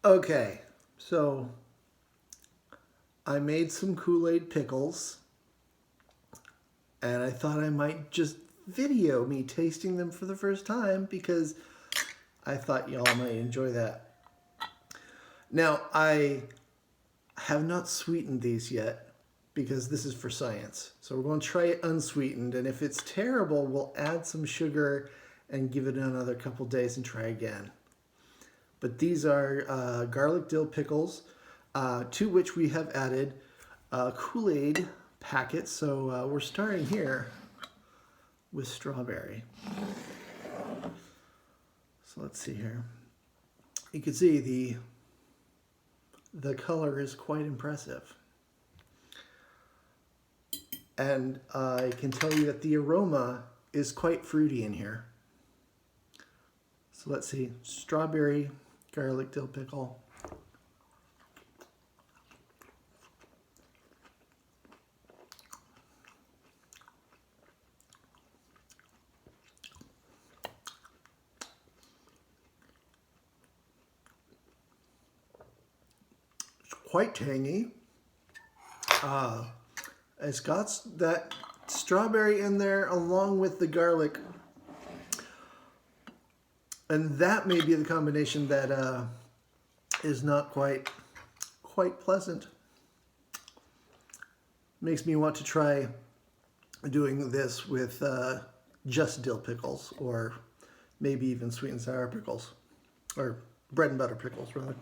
Okay, so I made some Kool-Aid pickles, and I thought I might just video me tasting them for the first time because I thought y'all might enjoy that. Now, I have not sweetened these yet because this is for science. So we're going to try it unsweetened, and if it's terrible, we'll add some sugar and give it another couple days and try again. But these are garlic dill pickles, to which we have added Kool-Aid packets. So we're starting here with strawberry. So let's see here. You can see the color is quite impressive. And I can tell you that the aroma is quite fruity in here. So let's see, strawberry garlic dill pickle. It's quite tangy. It's got that strawberry in there along with the garlic. And that may be the combination that is not quite pleasant. Makes me want to try doing this with just dill pickles, or maybe even sweet and sour pickles, or bread and butter pickles rather.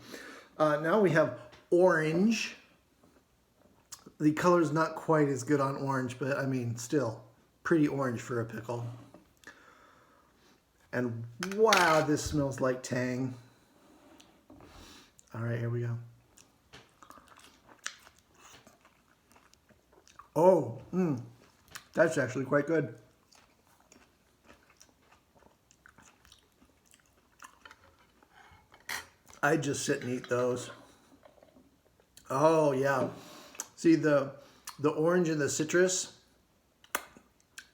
Now we have orange. The color's not quite as good on orange, but I mean still pretty orange for a pickle. And wow, this smells like tang. All right, here we go. Oh, that's actually quite good. I'd just sit and eat those. Oh yeah. See the orange and the citrus?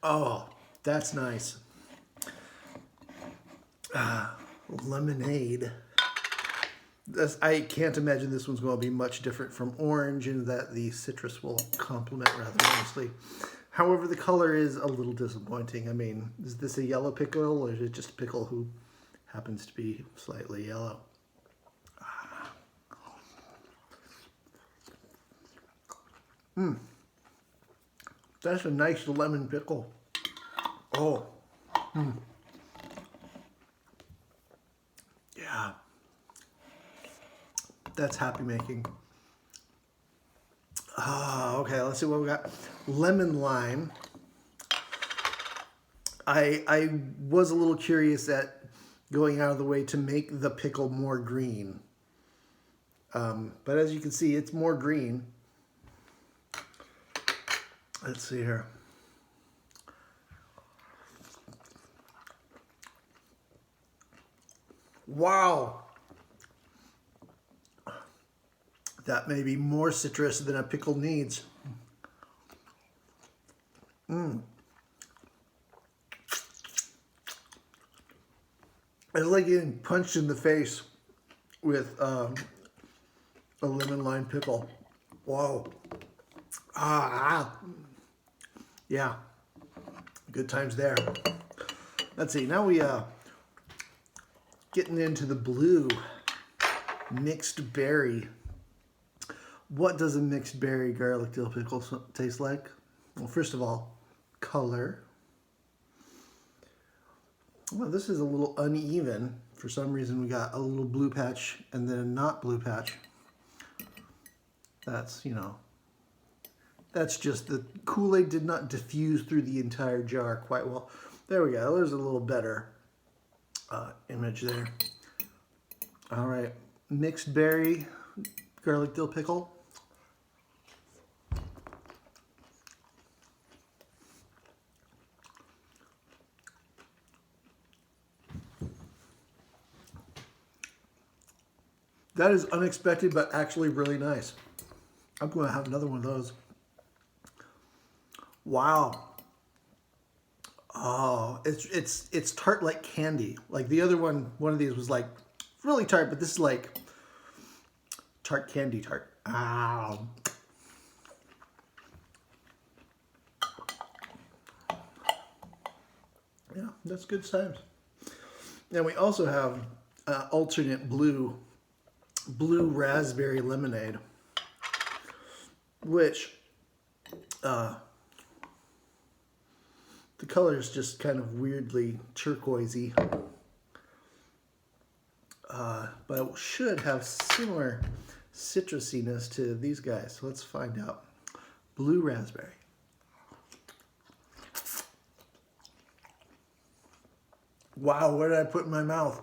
Oh, that's nice. Lemonade. I can't imagine this one's going to be much different from orange in that the citrus will complement rather nicely. However, the color is a little disappointing. I mean, is this a yellow pickle, or is it just a pickle who happens to be slightly yellow? That's a nice lemon pickle. Oh. Yeah. That's happy making. Okay, let's see what we got. Lemon lime. I was a little curious at going out of the way to make the pickle more green. But as you can see, it's more green. Let's see here. Wow. That may be more citrus than a pickle needs. It's like getting punched in the face with a lemon lime pickle. Wow. Yeah. Good times there. Let's see. Now we getting into the blue mixed berry. What does a mixed berry garlic dill pickle taste like? Well, first of all, color. Well, this is a little uneven. For some reason, we got a little blue patch and then a not blue patch. That's, you know, that's just the Kool-Aid did not diffuse through the entire jar quite well. There we go. There's a little better image there. All right, mixed berry garlic dill pickle. That is unexpected, but actually really nice. I'm going to have another one of those. Wow. Oh, it's tart like candy. Like the other one of these was like really tart, but this is like tart candy tart. Ah. Yeah, that's good times. And we also have alternate blue raspberry lemonade, which the color is just kind of weirdly turquoisey, but it should have similar citrusiness to these guys. So let's find out. Blue raspberry. Wow, what did I put in my mouth?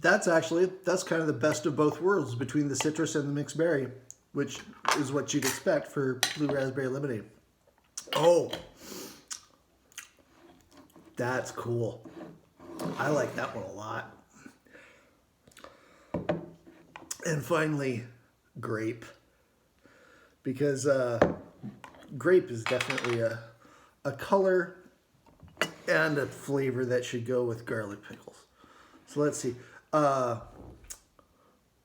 That's kind of the best of both worlds between the citrus and the mixed berry, which is what you'd expect for blue raspberry lemonade. Oh, that's cool. I like that one a lot. And finally, grape. Because grape is definitely a color and a flavor that should go with garlic pickles. So let's see.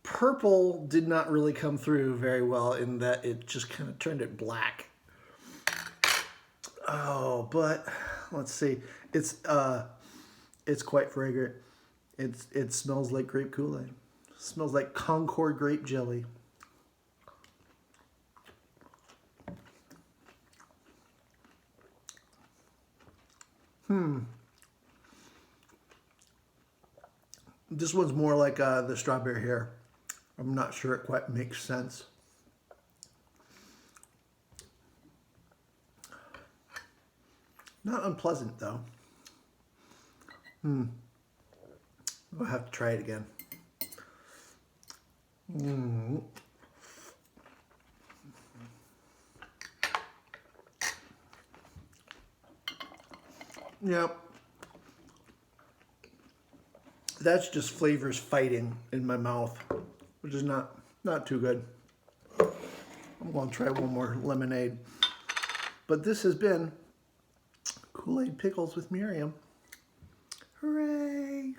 Purple did not really come through very well in that it just kind of turned it black. Oh, but let's see. It's quite fragrant. It smells like grape Kool-Aid. It smells like Concord grape jelly. This one's more like the strawberry hair. I'm not sure it quite makes sense. Not unpleasant though. I'll have to try it again. Yep. That's just flavors fighting in my mouth, which is not too good. I'm going to try one more lemonade. But this has been Kool-Aid Pickles with Miriam. Hooray!